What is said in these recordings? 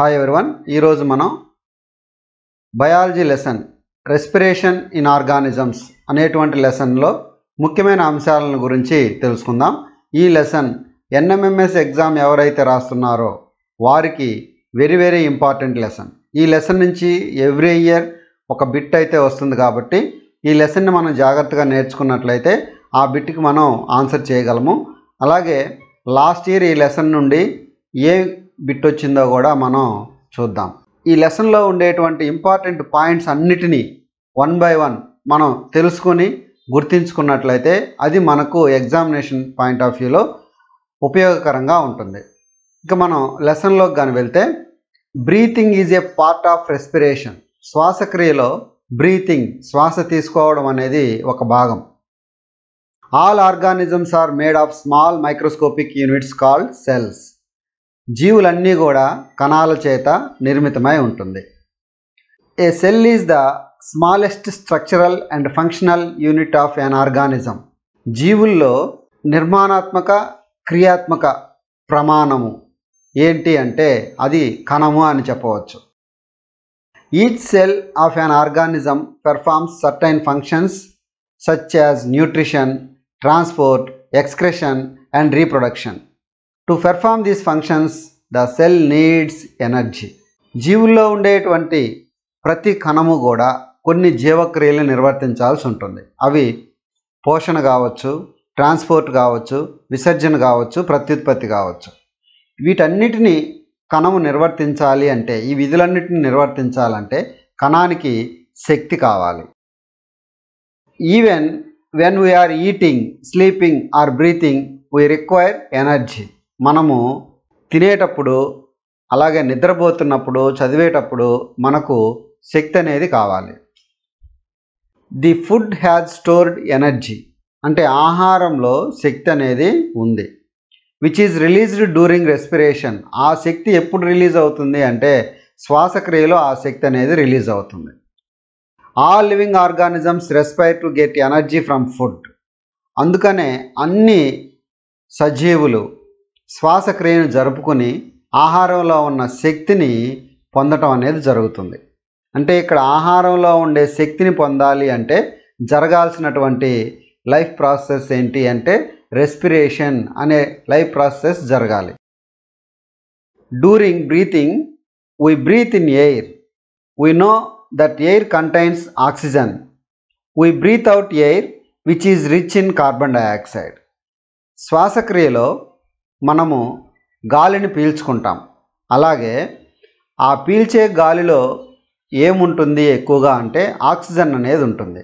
Hi everyone, ఈరోజు మనం biology lesson respiration in organisms అనేటువంటి లెసన్లో ముఖ్యమైన అంశాలను గురించి తెలుసుకుందాం. ఈ లెసన్ ఎన్ఎంఎంఎస్ ఎగ్జామ్ ఎవరైతే రాస్తున్నారో వారికి వెరీ ఇంపార్టెంట్ లెసన్. ఈ లెసన్ నుంచి ఎవ్రీ ఇయర్ ఒక బిట్ అయితే వస్తుంది కాబట్టి ఈ లెసన్ని మనం జాగ్రత్తగా నేర్చుకున్నట్లయితే ఆ బిట్కి మనం ఆన్సర్ చేయగలము. అలాగే లాస్ట్ ఇయర్ ఈ లెసన్ నుండి ఏ బిట్ వచ్చిందో కూడా మనం చూద్దాం. ఈ లెసన్లో ఉండేటువంటి ఇంపార్టెంట్ పాయింట్స్ అన్నిటినీ వన్ బై వన్ మనం తెలుసుకొని గుర్తించుకున్నట్లయితే అది మనకు ఎగ్జామినేషన్ పాయింట్ ఆఫ్ వ్యూలో ఉపయోగకరంగా ఉంటుంది. ఇక మనం లెసన్లోకి కానీ వెళ్తే, breathing is a part of respiration. శ్వాసక్రియలో బ్రీతింగ్, శ్వాస తీసుకోవడం అనేది ఒక భాగం. All organisms are made of small microscopic units called cells. జీవులన్నీ కూడా కణాల చేత నిర్మితమై ఉంటుంది. A cell is the smallest structural and functional unit of an organism. జీవుల్లో నిర్మాణాత్మక క్రియాత్మక ప్రమాణము ఏంటి అంటే అది కణము అని చెప్పవచ్చు. Each cell of an organism performs certain functions such as nutrition, transport, excretion and reproduction. To perform these functions the cell needs energy. జీవుల్లో ఉండేటువంటి ప్రతి కణము కూడా కొన్ని జీవక్రియలు నిర్వర్తించాల్సి ఉంటుంది. అవి పోషణ కావచ్చు, ట్రాన్స్పోర్ట్ కావచ్చు, విసర్జన కావచ్చు, ప్రత్యుత్పత్తి కావచ్చు. వీటన్నిటిని కణము నిర్వర్తించాలి అంటే, ఈ విధులన్నిటిని నిర్వర్తించాలంటే కణానికి శక్తి కావాలి. Even when we are eating, sleeping or breathing we require energy. మనము తినేటప్పుడు, అలాగే నిద్రపోతున్నప్పుడు, చదివేటప్పుడు మనకు శక్తి అనేది కావాలి. The food has stored energy, అంటే ఆహారంలో శక్తి అనేది ఉంది. Which is released during respiration. ఆ శక్తి ఎప్పుడు రిలీజ్ అవుతుంది అంటే శ్వాసక్రియలో ఆ శక్తి అనేది రిలీజ్ అవుతుంది. All living organisms respire to get energy from food. అందుకనే అన్ని సజీవులు శ్వాసక్రియను జరుపుకొని ఆహారంలో ఉన్న శక్తిని పొందటం అనేది జరుగుతుంది. అంటే ఇక్కడ ఆహారంలో ఉండే శక్తిని పొందాలి అంటే జరగాల్సినటువంటి లైఫ్ ప్రాసెస్ ఏంటి అంటే రెస్పిరేషన్ అనే లైఫ్ ప్రాసెస్ జరగాలి. During breathing we breathe in air. We know that air contains oxygen. We breathe out air which is rich in carbon dioxide. శ్వాసక్రియలో మనము గాలిని పీల్చుకుంటాం. అలాగే ఆ పీల్చే గాలిలో ఏముంటుంది ఎక్కువగా అంటే ఆక్సిజన్ అనేది ఉంటుంది.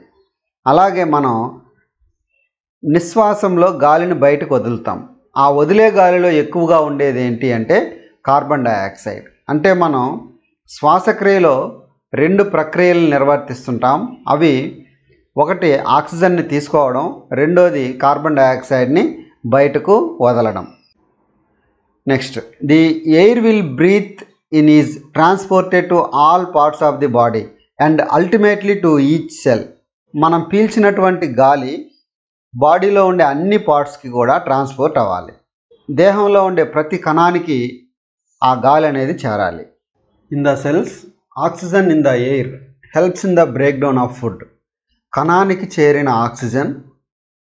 అలాగే మనం నిశ్వాసంలో గాలిని బయటకు వదులుతాం. ఆ వదిలే గాలిలో ఎక్కువగా ఉండేది ఏంటి అంటే కార్బన్ డయాక్సైడ్. అంటే మనం శ్వాసక్రియలో రెండు ప్రక్రియలను నిర్వర్తిస్తుంటాం. అవి ఒకటి ఆక్సిజన్ని తీసుకోవడం, రెండోది కార్బన్ డయాక్సైడ్ని బయటకు వదలడం. Next, the air will breathe in is transported to all parts of the body and ultimately to each cell. మనం పీల్చినటువంటి గాలి బాడీలో ఉండే అన్ని పార్ట్స్కి కూడా ట్రాన్స్పోర్ట్ అవ్వాలి. దేహంలో ఉండే ప్రతి కణానికి ఆ గాలి అనేది చేరాలి. In the cells, oxygen in the air helps in the break down of food. కణానికి చేరిన ఆక్సిజన్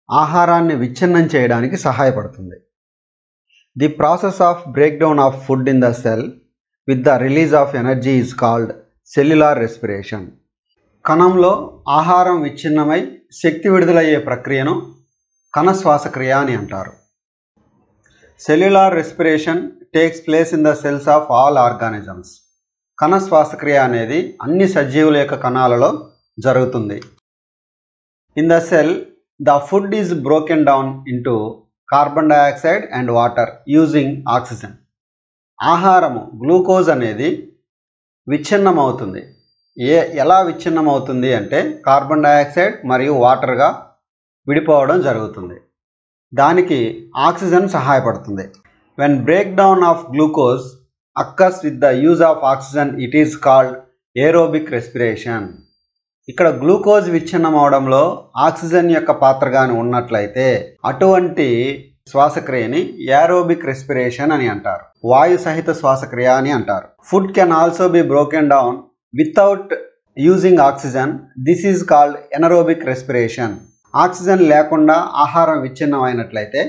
ఆహారాన్ని విచ్ఛిన్నం చేయడానికి సహాయపడుతుంది. The process of break down of food in the cell with the release of energy is called cellular respiration. కణంలో ఆహారం విచ్ఛిన్నమై శక్తి విడుదలయ్యే ప్రక్రియను కణ శ్వాసక్రియ అని అంటారు. Cellular respiration takes place in the cells of all organisms. కణ శ్వాసక్రియ అనేది అన్ని సజీవుల యొక్క కణాలలో జరుగుతుంది. In the cell the food is broken down into carbon dioxide and water using oxygen. ఆహారము గ్లూకోజ్ అనేది విచ్ఛిన్నమవుతుంది. ఎలా విచ్ఛిన్నమవుతుంది అంటే కార్బన్ డయాక్సైడ్ మరియు వాటర్గా విడిపోవడం జరుగుతుంది. దానికి ఆక్సిజన్ సహాయపడుతుంది. When break down of glucose occurs with the use of oxygen it is called aerobic respiration. ఇక్కడ గ్లూకోజ్ విచ్ఛిన్నం అవడంలో ఆక్సిజన్ యొక్క పాత్ర కానీ ఉన్నట్లయితే అటువంటి శ్వాసక్రియని ఏరోబిక్ రెస్పిరేషన్ అని అంటారు. వాయు సహిత శ్వాసక్రియ అని అంటారు. Food can also be broken down without using oxygen. This is called anaerobic respiration. Oxygen లేకుండా ఆహారం విచ్ఛిన్నమైనట్లయితే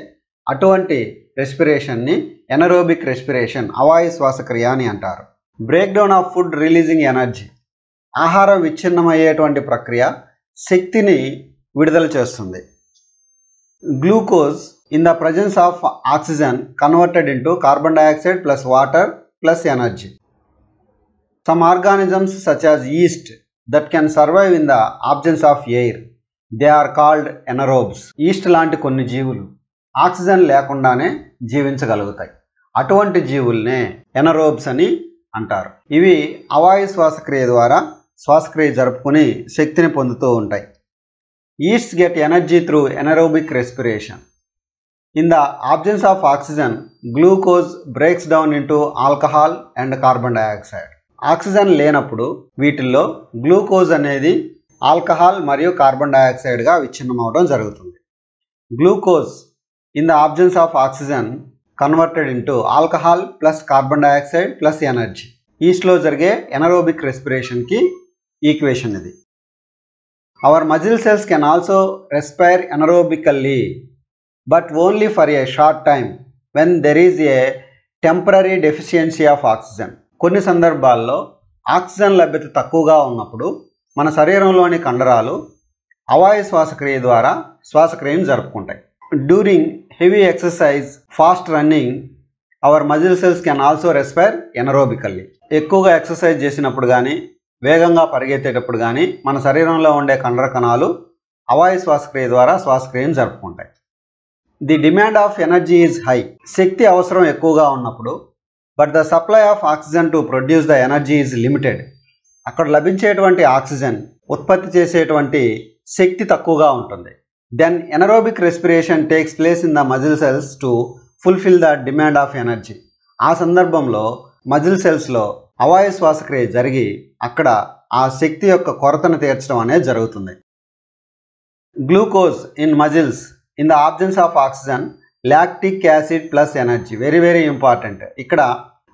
అటువంటి రెస్పిరేషన్ని ఎనరోబిక్ రెస్పిరేషన్, అవాయు శ్వాసక్రియ అని అంటారు. Break down of food releasing energy. ఆహారం విచ్ఛిన్నమయ్యేటువంటి ప్రక్రియ శక్తిని విడుదల చేస్తుంది. Glucose in the presence of oxygen converted into carbon dioxide plus water plus energy. Some organisms such as yeast that can survive in the absence of air, they are called anaerobes. Yeast లాంటి కొన్ని జీవులు oxygen లేకుండానే జీవించగలుగుతాయి. అటువంటి జీవుల్నే ఎనరోబ్స్ అని అంటారు. ఇవి అవాయు శ్వాసక్రియ ద్వారా శ్వాసక్రియ జరుపుకుని శక్తిని పొందుతూ ఉంటాయి. Yeasts get energy through anaerobic respiration. In the absence of oxygen glucose breaks down into alcohol and carbon dioxide. Oxygen లేనప్పుడు వీటిల్లో గ్లూకోజ్ అనేది ఆల్కహాల్ మరియు కార్బన్ డైఆక్సైడ్గా విచ్ఛిన్నమవడం జరుగుతుంది. Glucose in the absence of oxygen converted into alcohol plus carbon dioxide plus energy. ఈస్ట్లో జరిగే anaerobic రెస్పిరేషన్కి ఈక్వేషన్ ఇది. Our muscle cells can also respire anaerobically but only for a short time when there is a temporary deficiency of oxygen. కొన్ని సందర్భాల్లో oxygen లభ్యత తక్కువగా ఉన్నప్పుడు మన శరీరంలోని కండరాలు అవాయు శ్వాసక్రియ ద్వారా శ్వాసక్రియను జరుపుకుంటాయి. During heavy exercise, fast running, our muscle cells can also respire anaerobically. ఎక్కువగా ఎక్సర్సైజ్ చేసినప్పుడు కానీ వేగంగా పరిగెత్తేటప్పుడు కానీ మన శరీరంలో ఉండే కండర కణాలు అవాయు శ్వాసక్రియ ద్వారా శ్వాసక్రియను జరుపుకుంటాయి. The demand of energy is high. శక్తి అవసరం ఎక్కువగా ఉన్నప్పుడు but the supply of oxygen to produce the energy is limited. అక్కడ లభించేటువంటి ఆక్సిజన్ ఉత్పత్తి చేసేటువంటి శక్తి తక్కువగా ఉంటుంది. Then anaerobic respiration takes place in the muscle cells to fulfil the demand of energy. ఆ సందర్భంలో మజిల్ సెల్స్లో అవాయు శ్వాసక్రియ జరిగి అక్కడ ఆ శక్తి యొక్క కొరతను తీర్చడం అనేది జరుగుతుంది. Glucose in muscles in the absence of oxygen lactic acid plus energy. Very very important. ఇక్కడ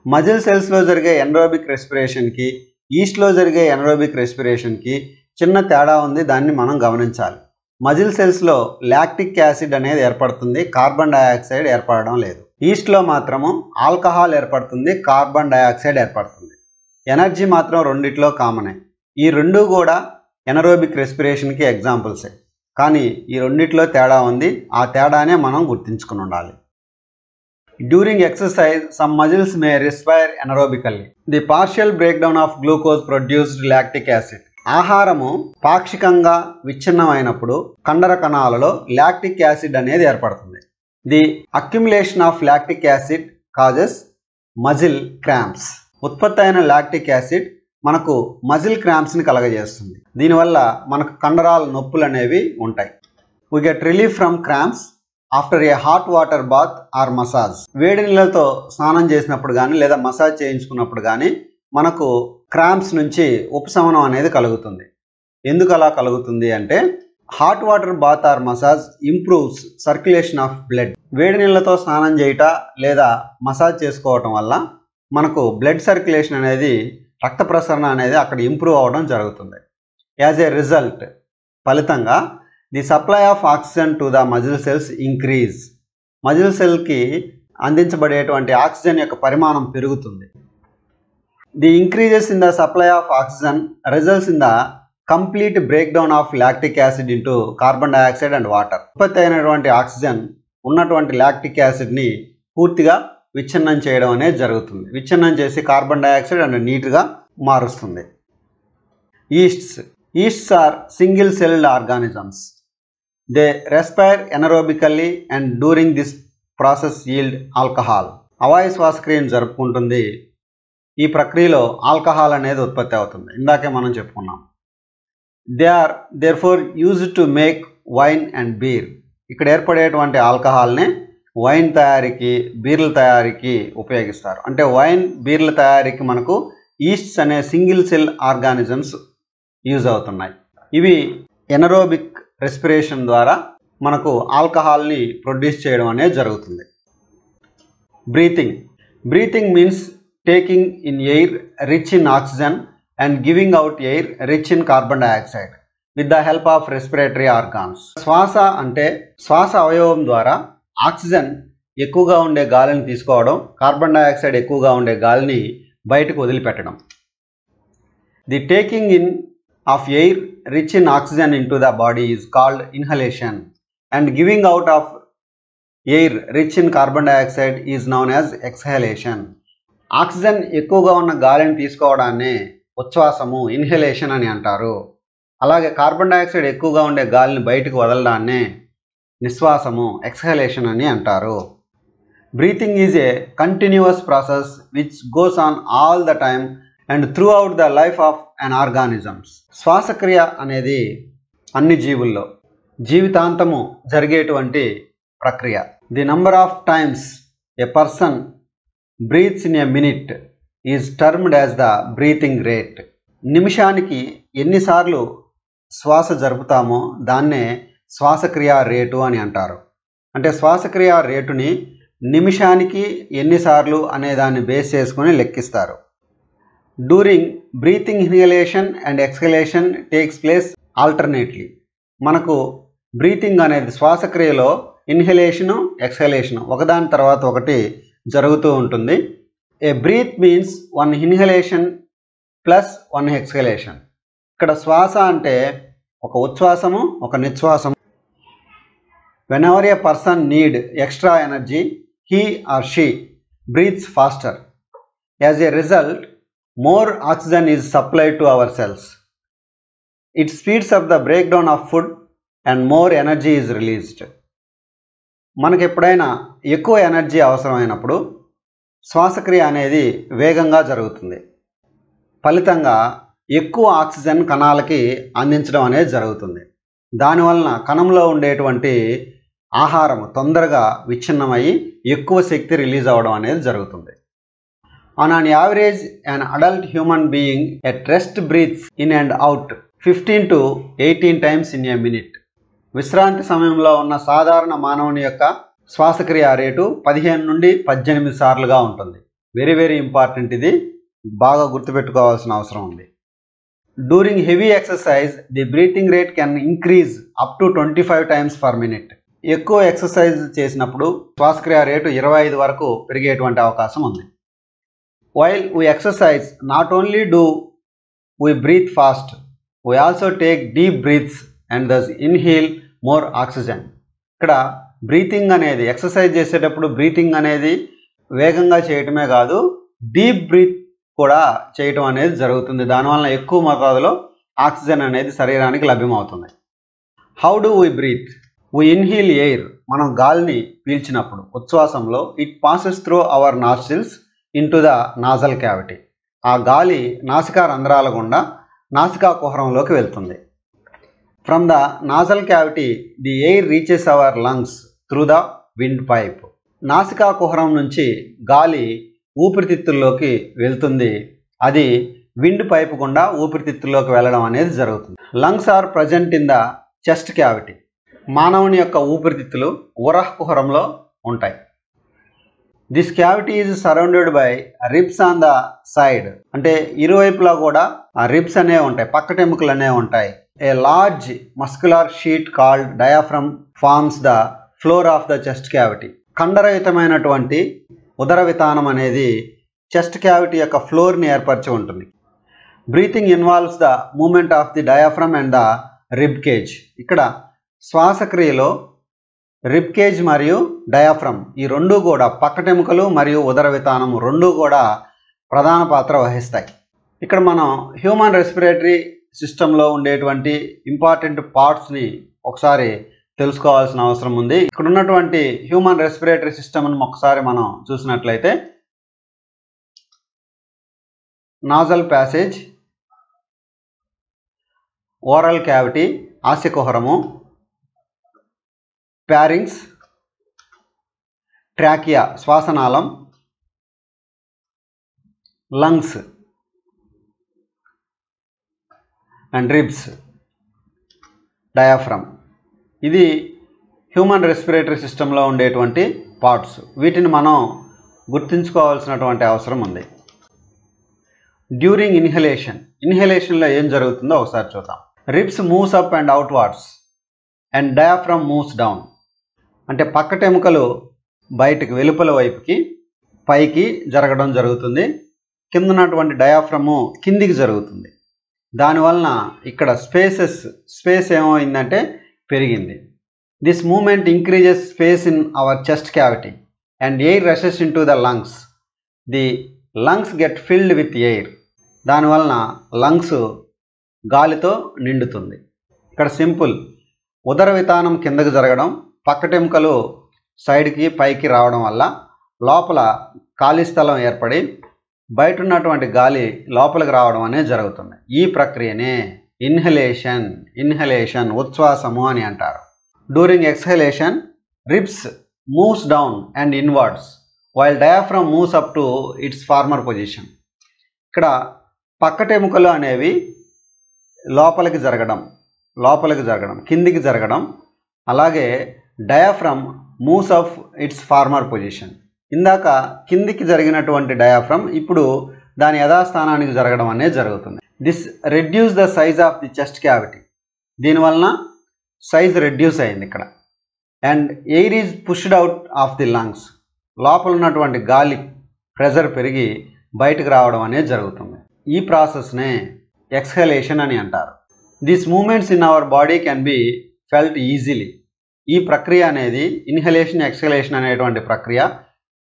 మజిల్ సెల్స్లో జరిగే ఎనరోబిక్ రెస్పిరేషన్కి ఈస్ట్లో జరిగే ఎనరోబిక్ రెస్పిరేషన్కి చిన్న తేడా ఉంది, దాన్ని మనం గమనించాలి. మజిల్ సెల్స్లో లాక్టిక్ యాసిడ్ అనేది ఏర్పడుతుంది, కార్బన్ డైఆక్సైడ్ ఏర్పడడం లేదు. ఈస్ట్లో మాత్రము ఆల్కహాల్ ఏర్పడుతుంది, కార్బన్ డైఆక్సైడ్ ఏర్పడుతుంది. ఎనర్జీ మాత్రం రెండిట్లో కామనే. ఈ రెండు కూడా ఎనరోబిక్ రెస్పిరేషన్కి ఎగ్జాంపుల్సే. కానీ ఈ రెండిట్లో తేడా ఉంది, ఆ తేడానే మనం గుర్తించుకుని ఉండాలి. During exercise some muscles may respire anaerobically. The partial break down of glucose produced lactic acid. ఆహారము పాక్షికంగా విచ్ఛిన్నమైనప్పుడు కండర కణాలలో లాక్టిక్ యాసిడ్ అనేది ఏర్పడుతుంది. The accumulation of lactic acid causes muscle cramps. ఉత్పత్తి అయిన లాక్టిక్ యాసిడ్ మనకు మజిల్ క్రాంప్స్ని కలగజేస్తుంది. దీనివల్ల మనకు కండరాల నొప్పులు అనేవి ఉంటాయి. We get relief from cramps after a hot water bath or massage. వేడి నీళ్ళతో స్నానం చేసినప్పుడు కానీ లేదా మసాజ్ చేయించుకున్నప్పుడు కానీ మనకు క్రాంప్స్ నుంచి ఉపశమనం అనేది కలుగుతుంది. ఎందుకు అలా కలుగుతుంది అంటే hot water bath or massage improves circulation of blood. వేడి నీళ్ళతో స్నానం చేయట లేదా మసాజ్ చేసుకోవటం వల్ల మనకు బ్లడ్ సర్క్యులేషన్ అనేది, రక్త ప్రసరణ అనేది అక్కడ ఇంప్రూవ్ అవ్వడం జరుగుతుంది. యాజ్ ఏ రిజల్ట్, ఫలితంగా the supply of oxygen to the muscle cells increase. Muscle సెల్కి అందించబడేటువంటి ఆక్సిజన్ యొక్క పరిమాణం పెరుగుతుంది. The increases in the supply of oxygen results in the complete break down of lactic acid into carbon dioxide and water. ఉత్పత్తి అయినటువంటి oxygen ఉన్నటువంటి lactic యాసిడ్ని పూర్తిగా విచ్ఛిన్నం చేయడం అనేది జరుగుతుంది. విచ్ఛిన్నం చేసి కార్బన్ డైఆక్సైడ్ అండ్ నీట్గా మారుస్తుంది. Yeasts are single celled organisms. They respire anaerobically and during this process yield alcohol. అవాయు శ్వాసక్రియను జరుపుకుంటుంది. ఈ ప్రక్రియలో ఆల్కహాల్ అనేది ఉత్పత్తి అవుతుంది. ఇందాకే మనం చెప్పుకున్నాం. They are therefore used to make wine and beer. ఇక్కడ ఏర్పడేటువంటి ఆల్కహాల్ని వైన్ తయారీకి, బీర్ల తయారీకి ఉపయోగిస్తారు. అంటే వైన్, బీర్ల తయారీకి మనకు ఈస్ట్స్ అనే సింగిల్ సెల్ ఆర్గానిజమ్స్ యూజ్ అవుతున్నాయి. ఇవి ఎనరోబిక్ రెస్పిరేషన్ ద్వారా మనకు ఆల్కహాల్ని ప్రొడ్యూస్ చేయడం అనేది జరుగుతుంది. Breathing means taking in air rich in oxygen and giving out air rich in carbon dioxide with the help of respiratory organs. శ్వాస అంటే శ్వాస అవయవం ద్వారా ఆక్సిజన్ ఎక్కువగా ఉండే గాలిని తీసుకోవడం, కార్బన్ డైఆక్సైడ్ ఎక్కువగా ఉండే గాలిని బయటకు వదిలిపెట్టడం. The taking in of air rich in oxygen in to the body is called inhalation and giving out of air rich in carbon dioxide is known as exhalation. Oxygen ఎక్కువగా ఉన్న గాలిని తీసుకోవడాన్ని ఉచ్ఛ్వాసము, inhalation అని అంటారు. అలాగే కార్బన్ డైఆక్సైడ్ ఎక్కువగా ఉండే గాలిని బయటకు వదలడాన్ని నిశ్వాసము, ఎక్స్హలేషన్ అని అంటారు. Breathing is a continuous process which goes on all the time and throughout the life of an organisms. శ్వాసక్రియ అనేది అన్ని జీవుల్లో జీవితాంతము జరిగేటువంటి ప్రక్రియ. The number of times a person breathes in a minute is termed as the breathing rate. నిమిషానికి ఎన్నిసార్లు శ్వాస జరుపుతామో దాన్నే శ్వాసక్రియ రేటు అని అంటారు. అంటే శ్వాసక్రియ రేటుని నిమిషానికి ఎన్నిసార్లు అనే దాన్ని బేస్ చేసుకుని లెక్కిస్తారు. During breathing inhalation and exhalation takes place alternately. మనకు బ్రీతింగ్ అనేది శ్వాసక్రియలో ఇన్హలేషను, ఎక్స్హలేషను ఒకదాని తర్వాత ఒకటి జరుగుతూ ఉంటుంది. A breath means 1 inhalation plus 1 exhalation. ఇక్కడ శ్వాస అంటే ఒక ఉచ్ఛ్వాసము, ఒక నిశ్వాసము. whenever a person need extra energy, he or she breathes faster. As a result, more oxygen is supplied to our cells. It speeds up the breakdown of food and more energy is released. మనకు ఎప్పుడైనా ఎక్కువ energy అవసరమైనప్పుడు శ్వాసక్రియ అనేది వేగంగా జరుగుతుంది. ఫలితంగా ఎక్కువ ఆక్సిజన్ కణాలకి అందించడం అనేది జరుగుతుంది. దానివలన కణంలో ఉండేటువంటి ఆహారం తొందరగా విచ్ఛిన్నమయ్యి ఎక్కువ శక్తి రిలీజ్ అవ్వడం అనేది జరుగుతుంది. On an average, an adult human being at rest breathes in and out 15 to 18 times in a minute. విశ్రాంతి సమయంలో ఉన్న సాధారణ మానవుని యొక్క శ్వాసక్రియ రేటు 15 నుండి 18 సార్లుగా ఉంటుంది. వెరీ వెరీ ఇంపార్టెంట్, ఇది బాగా గుర్తుపెట్టుకోవాల్సిన అవసరం ఉంది. During heavy exercise the breathing rate can increase up to 25 times per minute. ఎక్కువ ఎక్సర్సైజ్ చేసినప్పుడు శ్వాసక్రియ రేటు 25 వరకు పెరిగేటువంటి అవకాశం ఉంది. While we exercise, not only do we breathe fast, we also take deep breaths and thus inhale more oxygen. ఇక్కడ breathing అనేది exercise చేసేటప్పుడు బ్రీతింగ్ అనేది వేగంగా చేయటమే కాదు, డీప్ బ్రీత్ కూడా చేయటం అనేది జరుగుతుంది. దానివల్ల ఎక్కువ మోతాదులో ఆక్సిజన్ అనేది శరీరానికి లభ్యమవుతుంది. How do we breathe? We inhale air. మనం గాలిని పీల్చినప్పుడు ఉచ్ఛ్వాసంలో it passes through our nostrils into the nasal cavity. ఆ గాలి నాసికా రంధ్రాల గుండా నాసికా కుహరంలోకి వెళ్తుంది. From the nasal cavity the air reaches our lungs through the wind pipe. నాసికా కుహరం నుంచి గాలి ఊపిరితిత్తుల్లోకి వెళ్తుంది. అది విండ్ పైప్ గుండా ఊపిరితిత్తుల్లోకి వెళ్ళడం అనేది జరుగుతుంది. Lungs are present in the chest cavity. మానవుని యొక్క ఊపిరితిత్తులు ఉరహ కుహరంలో ఉంటాయి. This cavity is surrounded by ribs on the side. అంటే ఇరువైపులా కూడా ఆ రిబ్స్ అనేవి ఉంటాయి, పక్కటెముకలు అనేవి ఉంటాయి. A large muscular sheet called diaphragm forms the floor of the chest cavity. కండరయుతమైనటువంటి ఉదర వితానం అనేది చెస్ట్ క్యావిటీ యొక్క ఫ్లోర్ని ఏర్పరిచి ఉంటుంది. Breathing involves the movement of the diaphragm and the rib cage. ఇక్కడ శ్వాసక్రియలో రిబ్ కేజ్ మరియు డయాఫ్రమ్ ఈ రెండు కూడా పక్కటెముకలు మరియు ఉదర వితానము రెండు కూడా ప్రధాన పాత్ర వహిస్తాయి. ఇక్కడ మనం హ్యూమన్ రెస్పిరేటరీ సిస్టంలో ఉండేటువంటి ఇంపార్టెంట్ పార్ట్స్ని ఒకసారి తెలుసుకోవాల్సిన అవసరం ఉంది. ఇక్కడ ఉన్నటువంటి హ్యూమన్ రెస్పిరేటరీ సిస్టమ్ని ఒకసారి మనం చూసినట్లయితే నాజల్ ప్యాసేజ్, ఓరల్ క్యావిటీ, ఆస్యకుహరము, ప్యారింగ్స్, ట్రాకియా శ్వాసనాళం, లంగ్స్ అండ్ రిబ్స్, డయాఫ్రమ్. ఇది హ్యూమన్ రెస్పిరేటరీ సిస్టంలో ఉండేటువంటి పార్ట్స్. వీటిని మనం గుర్తుంచుకోవాల్సినటువంటి అవసరం ఉంది. డ్యూరింగ్ ఇన్హలేషన్లో ఏం జరుగుతుందో ఒకసారి చూద్దాం. Ribs moves up and outwards and diaphragm moves down. అంటే పక్కటెముకలు బయటికి వెలుపల వైపుకి పైకి జరగడం జరుగుతుంది. కింద ఉన్నటువంటి డయాఫ్రము కిందికి జరుగుతుంది. దానివలన ఇక్కడ స్పేస్ ఏమైందంటే పెరిగింది. This movement increases space in our chest cavity and air rushes in to the lungs. The lungs get filled with air. దానివలన లంగ్స్ గాలితో నిండుతుంది. ఇక్కడ సింపుల్. ఉదర వితానం కిందకి జరగడం, పక్కటెముకలు సైడ్కి పైకి రావడం వల్ల లోపల ఖాళీ స్థలం ఏర్పడి బయట ఉన్నటువంటి గాలి లోపలికి రావడం అనేది జరుగుతుంది. ఈ ప్రక్రియనే ఇన్హలేషన్ ఉచ్ఛ్వాసము అని అంటారు. During exhalation ribs moves down and inwards while diaphragm moves up to its former position. ఇక్కడ పక్కటెముకలు అనేవి లోపలికి జరగడం, కిందికి జరగడం, అలాగే diaphragm moves off its former position. ఇందాక కిందికి జరిగినటువంటి డయాఫ్రమ్ ఇప్పుడు దాని యథాస్థానానికి జరగడం అనేది జరుగుతుంది. This reduce the size of the chest cavity. దీనివలన సైజ్ రెడ్యూస్ అయింది ఇక్కడ. And air is pushed out of the lungs. లోపల ఉన్నటువంటి గాలి ప్రెజర్ పెరిగి బయటకు రావడం అనేది జరుగుతుంది. ఈ ప్రాసెస్నే ఎక్స్హలేషన్ అని అంటారు. These movements in our body can be felt easily. ఈ ప్రక్రియ అనేది ఇన్హలేషన్ ఎక్స్హలేషన్ అనేటువంటి ప్రక్రియ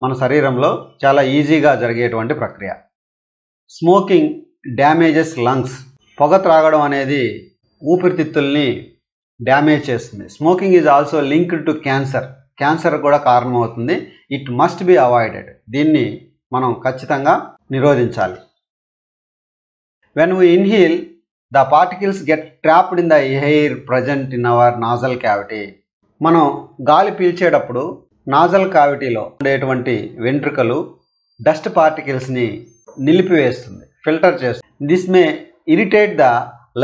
మన శరీరంలో చాలా ఈజీగా జరిగేటువంటి ప్రక్రియ. Smoking damages lungs. పొగ త్రాగడం అనేది ఊపిరితిత్తుల్ని డ్యామేజ్ చేస్తుంది. Smoking is also linked to cancer కూడా కారణమవుతుంది. It must be avoided. దీన్ని మనం ఖచ్చితంగా నిరోధించాలి. When we inhale the particles get trapped in the air present in our nasal cavity. మనం గాలి పీల్చేటప్పుడు నాజల్ క్యావిటీలో ఉండేటువంటి వెంట్రుకలు డస్ట్ పార్టికల్స్ని నిలిపివేస్తుంది, ఫిల్టర్ చేస్తుంది. This may irritate the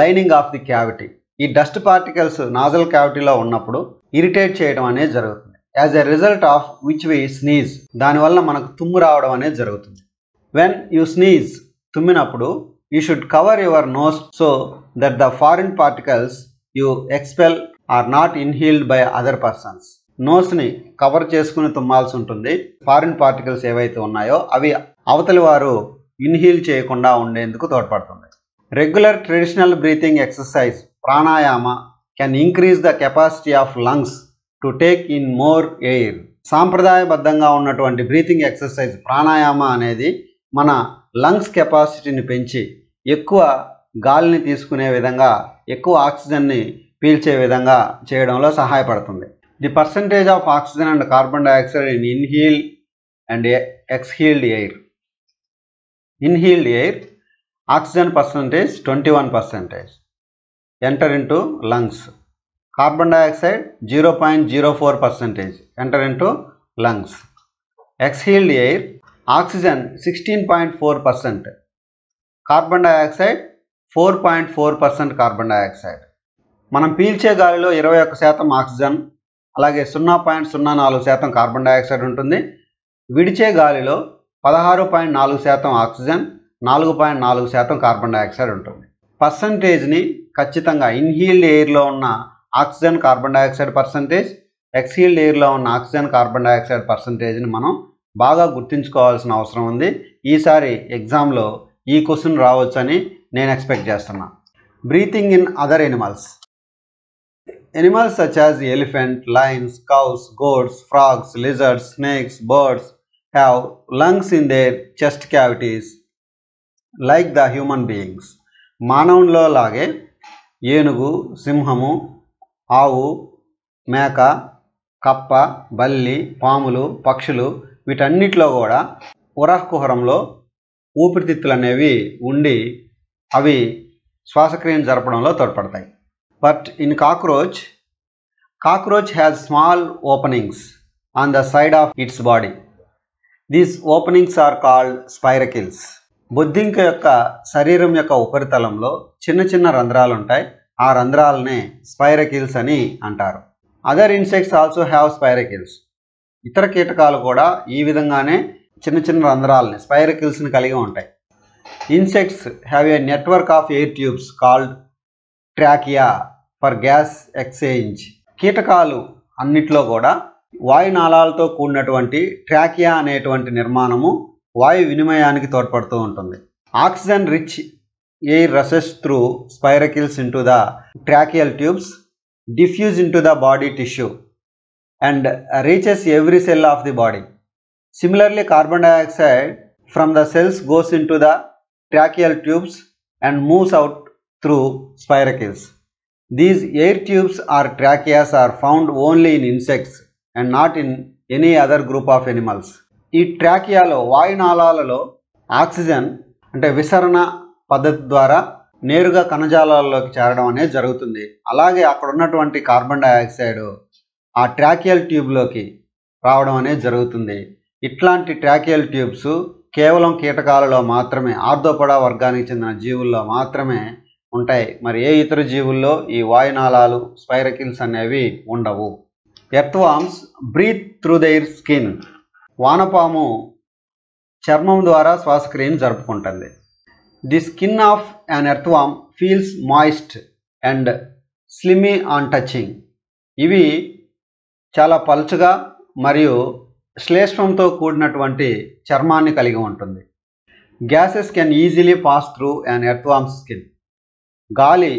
lining of the cavity. ఈ డస్ట్ పార్టికల్స్ నాజల్ క్యావిటీలో ఉన్నప్పుడు ఇరిటేట్ చేయడం అనేది జరుగుతుంది. As a result of which we sneeze. దానివల్ల మనకు తుమ్ము రావడం అనేది జరుగుతుంది. వెన్ యూ స్నీజ్, తుమ్మినప్పుడు you should cover your nose so that the foreign particles you expel are not inhaled by other persons. నోస్ని కవర్ చేసుకుని తుమ్మాల్సి ఉంటుంది. ఫారిన్ పార్టికల్స్ ఏవైతే ఉన్నాయో అవి అవతలి వారు ఇన్హీల్ చేయకుండా ఉండేందుకు తోడ్పడుతుంది. Regular traditional breathing exercise pranayama can increase the capacity of lungs to take in more air. సాంప్రదాయబద్ధంగా ఉన్నటువంటి బ్రీతింగ్ ఎక్సర్సైజ్ ప్రాణాయామ అనేది మన లంగ్స్ కెపాసిటీని పెంచి ఎక్కువ గాలిని తీసుకునే విధంగా, ఎక్కువ ఆక్సిజన్ని పీల్చే విధంగా చేయడంలో సహాయపడుతుంది. The percentage of oxygen and carbon dioxide in inhaled and exhaled air. Inhaled air oxygen percentage 21% enter into lungs. Carbon dioxide 0.04% enter into lungs. Exhaled air oxygen 16.4%, carbon dioxide 4.4% carbon dioxide. మనం పీల్చే గాలిలో 21% oxygen, అలాగే 0.04% carbon dioxide ఉంటుంది. విడిచే గాలిలో 16.4% oxygen, 4.4% carbon dioxide ఉంటుంది. పర్సంటేజ్ని ఖచ్చితంగా ఇన్హీల్డ్ ఎయిర్లో ఉన్న oxygen carbon dioxide percentage, ఎక్స్హీల్డ్ ఎయిర్లో ఉన్న ఆక్సిజన్ కార్బన్ డైఆక్సైడ్ పర్సంటేజ్ని మనం బాగా గుర్తుంచుకోవాల్సిన అవసరం ఉంది. ఈసారి ఎగ్జామ్లో ఈ క్వశ్చన్ రావచ్చని నేను ఎక్స్పెక్ట్ చేస్తున్నాను. Breathing in other animals. Animals such as elephant, lions, cows, goats, frogs, lizards, snakes, birds have lungs in their chest cavities like the human beings. మానవుల్లో లాగే ఏనుగు, సింహము, ఆవు, మేక, కప్ప, బల్లి, పాములు, పక్షులు వీటన్నిటిలో కూడా ఉరఃకుహరంలో ఊపిరితిత్తులు అనేవి ఉండి అవి శ్వాసక్రియను జరపడంలో తోడ్పడతాయి. But in cockroach has small openings on the side of its body. These openings are called spiracles. బొద్దింక యొక్క శరీరం యొక్క ఉపరితలంలో చిన్న చిన్న రంధ్రాలు ఉంటాయి. ఆ రంధ్రాలనే స్పైరకిల్స్ అని అంటారు. Other insects also have spiracles. ఇతర కీటకాలు కూడా ఈ విధంగానే చిన్న చిన్న రంధ్రాలని స్పైరకిల్స్ని కలిగి ఉంటాయి. Insects have a network of air tubes called trachea for gas exchange. కీటకాలు అన్నిట్లో కూడా వాయునాళాలతో కూడినటువంటి ట్రాకియా అనేటువంటి నిర్మాణము వాయు వినిమయానికి తోడ్పడుతూ ఉంటుంది. Oxygen rich air rashes through spiracles into the tracheal tubes, diffuse into the body tissue and reaches every cell of the body. Similarly, carbon dioxide from the cells goes into the tracheal tubes and moves out through spiracles. These air tubes or tracheas are found only in insects and not in any other group of animals. ఈ ట్రాకియాలో వాయునాళాలలో oxygen అంటే విసరణ పద్ధతి ద్వారా నేరుగా కణజాలాల్లోకి చేరడం అనేది జరుగుతుంది. అలాగే అక్కడ ఉన్నటువంటి కార్బన్ డైఆక్సైడ్ ఆ ట్రాకియల్ ట్యూబ్లోకి రావడం అనేది జరుగుతుంది. ఇట్లాంటి ట్రాకియల్ ట్యూబ్స్ కేవలం కీటకాలలో మాత్రమే, ఆర్థోపోడా వర్గానికి చెందిన జీవుల్లో మాత్రమే ఉంటాయి. మరి ఏ ఇతర జీవుల్లో ఈ వాయునాళాలు స్పైరకిల్స్ అనేవి ఉండవు. Earthworms breathe through their skin. వానపాము చర్మం ద్వారా శ్వాసక్రియను జరుపుకుంటుంది. The skin of an earthworm feels moist and slimy on touching. ఇవి చాలా పలుచగా మరియు శ్లేష్మంతో కూడినటువంటి చర్మాన్ని కలిగి ఉంటుంది. Gases can easily pass through an earthworm's skin. గాలి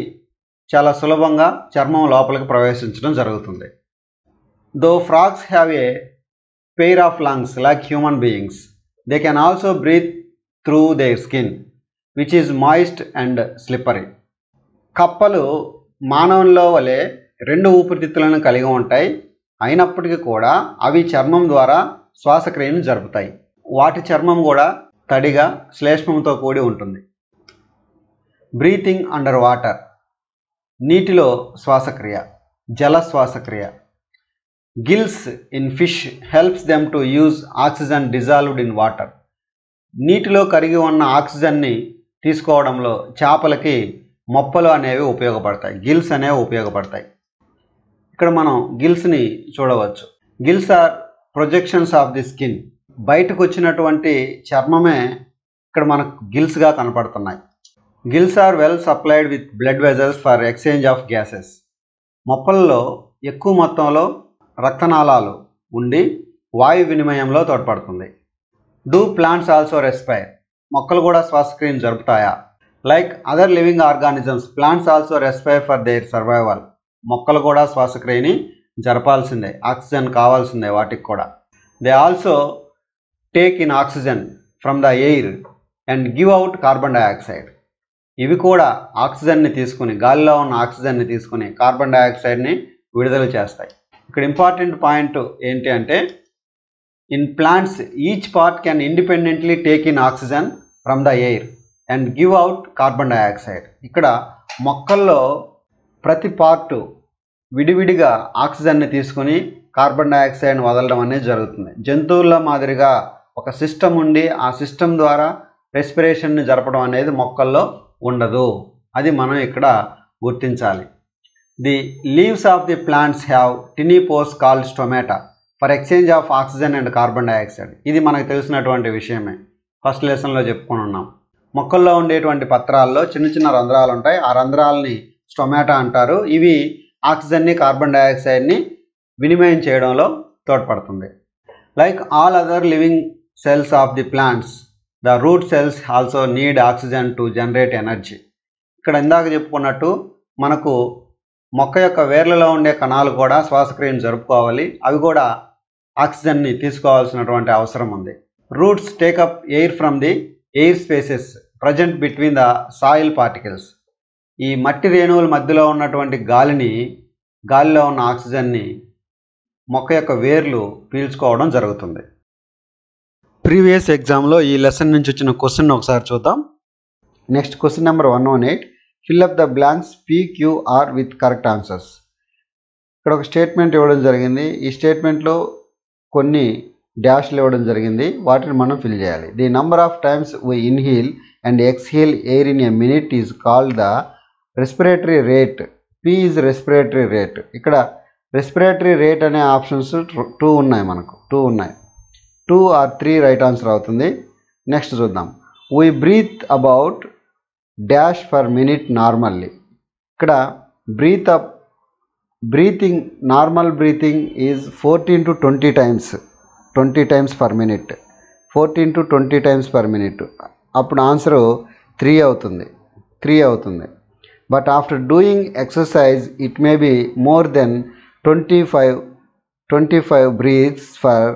చాలా సులభంగా చర్మం లోపలికి ప్రవేశించడం జరుగుతుంది. Though frogs have a pair of lungs like human beings, they can also breathe through their skin which is moist and slippery. కప్పలు మానవుల్లో వలె రెండు ఊపిరితిత్తులను కలిగి ఉంటాయి. అయినప్పటికీ కూడా అవి చర్మం ద్వారా శ్వాసక్రియను జరుపుతాయి. వాటి చర్మం కూడా తడిగా శ్లేష్మంతో కూడి ఉంటుంది. Breathing under water. నీటిలో శ్వాసక్రియ, జల శ్వాసక్రియ. Gills in fish helps them to use oxygen dissolved in water. నీటిలో కరిగి ఉన్న ఆక్సిజన్ని తీసుకోవడంలో చేపలకి మొప్పలు అనేవి ఉపయోగపడతాయి, గిల్స్ అనేవి ఉపయోగపడతాయి. ఇక్కడ మనం గిల్స్ని చూడవచ్చు. Gills are projections of the skin. బయటకు వచ్చినటువంటి చర్మమే ఇక్కడ మనకు గిల్స్గా కనపడుతున్నాయి. Gills are well supplied with blood vessels for exchange of gases. మొప్పల్లో ఎక్కువ మొత్తంలో రక్తనాళాలు ఉండి వాయు వినిమయంలో తోడ్పడుతుంది. Do plants also respire. మొక్కలు కూడా శ్వాసక్రియను జరుపుతాయా? Like other living organisms, plants also respire for their survival. మొక్కలు కూడా శ్వాసక్రియని జరపాల్సిందే, ఆక్సిజన్ కావాల్సిందే వాటికి కూడా. They also take in oxygen from the air and give out carbon dioxide. ఇవి కూడా ఆక్సిజన్ని తీసుకుని, గాలిలో ఉన్న ఆక్సిజన్ని తీసుకుని కార్బన్ డైఆక్సైడ్ని విడుదల చేస్తాయి. ఇక్కడ ఇంపార్టెంట్ పాయింట్ ఏంటి అంటే, in plants each part can independently take in oxygen from the air and give out carbon dioxide. ఇక్కడ మొక్కల్లో ప్రతి పార్టు విడివిడిగా ఆక్సిజన్ని తీసుకుని కార్బన్ డైఆక్సైడ్ని వదలడం అనేది జరుగుతుంది. జంతువుల మాదిరిగా ఒక సిస్టమ్ ఉండి ఆ సిస్టమ్ ద్వారా రెస్పిరేషన్ని జరపడం అనేది మొక్కల్లో ఉండదు. అది మనం ఇక్కడ గుర్తించాలి. The leaves of the plants have tiny pores called stomata for exchange of oxygen and carbon dioxide. ఇది మనకు తెలిసినటువంటి విషయమే, ఫస్ట్ లెసన్లో చెప్పుకొని ఉన్నాం. మొక్కల్లో ఉండేటువంటి పత్రాల్లో చిన్న చిన్న రంధ్రాలు ఉంటాయి. ఆ రంధ్రాలని స్టొమాటా అంటారు. ఇవి ఆక్సిజన్ని, కార్బన్ డైఆక్సైడ్ని వినిమయం చేయడంలో తోడ్పడుతుంది. Like all other living cells of the plants, the route cells also need oxygen to generate energy. ఇక్కడ ఇందాక చెప్పుకున్నట్టు మనకు మొక్క యొక్క వేర్లలో ఉండే కణాలు కూడా శ్వాసక్రియను జరుపుకోవాలి. అవి కూడా ఆక్సిజన్ని తీసుకోవాల్సినటువంటి అవసరం ఉంది. Roots take up air from the air spaces present between the soil particles. ఈ మట్టి రేణువుల మధ్యలో ఉన్నటువంటి గాలిలో ఉన్న ఆక్సిజన్ని మొక్క యొక్క వేర్లు పీల్చుకోవడం జరుగుతుంది. ప్రీవియస్ ఎగ్జామ్లో ఈ లెసన్ నుంచి వచ్చిన క్వశ్చన్ ఒకసారి చూద్దాం. Next question number 118. Fill up the blanks PQR with correct answers. ఇక్కడ ఒక స్టేట్మెంట్ ఇవ్వడం జరిగింది. ఈ స్టేట్మెంట్లో కొన్ని డాష్లు ఇవ్వడం జరిగింది. వాటిని మనం ఫిల్ చేయాలి. The number of times we inhale and exhale air in a minute is called the respiratory rate. P is respiratory rate. ఇక్కడ రెస్పిరేటరీ రేట్ అనే ఆప్షన్స్ 2 ఉన్నాయి, మనకు 2 ఉన్నాయి. 2 or 3 రైట్ ఆన్సర్ అవుతుంది. నెక్స్ట్ చూద్దాం. We breathe about dash per minute normally. ఇక్కడ breathing normal breathing is 14 to 20 times, 20 times per minute, 14 to 20 times per minute. అప్పుడు answer 3 అవుతుంది. But after doing exercise it may be more than 25 breaths per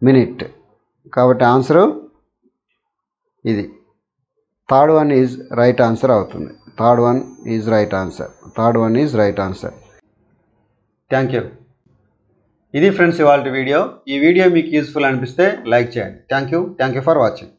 minute. కాబట్టి answer ఇది. Third one is right answer అవుతుంది. Third one is right answer. Thank you. ఇది friends ఇవాళ video. ఈ video మీకు useful అనిపిస్తే లైక్ చేయండి. Thank you for watching.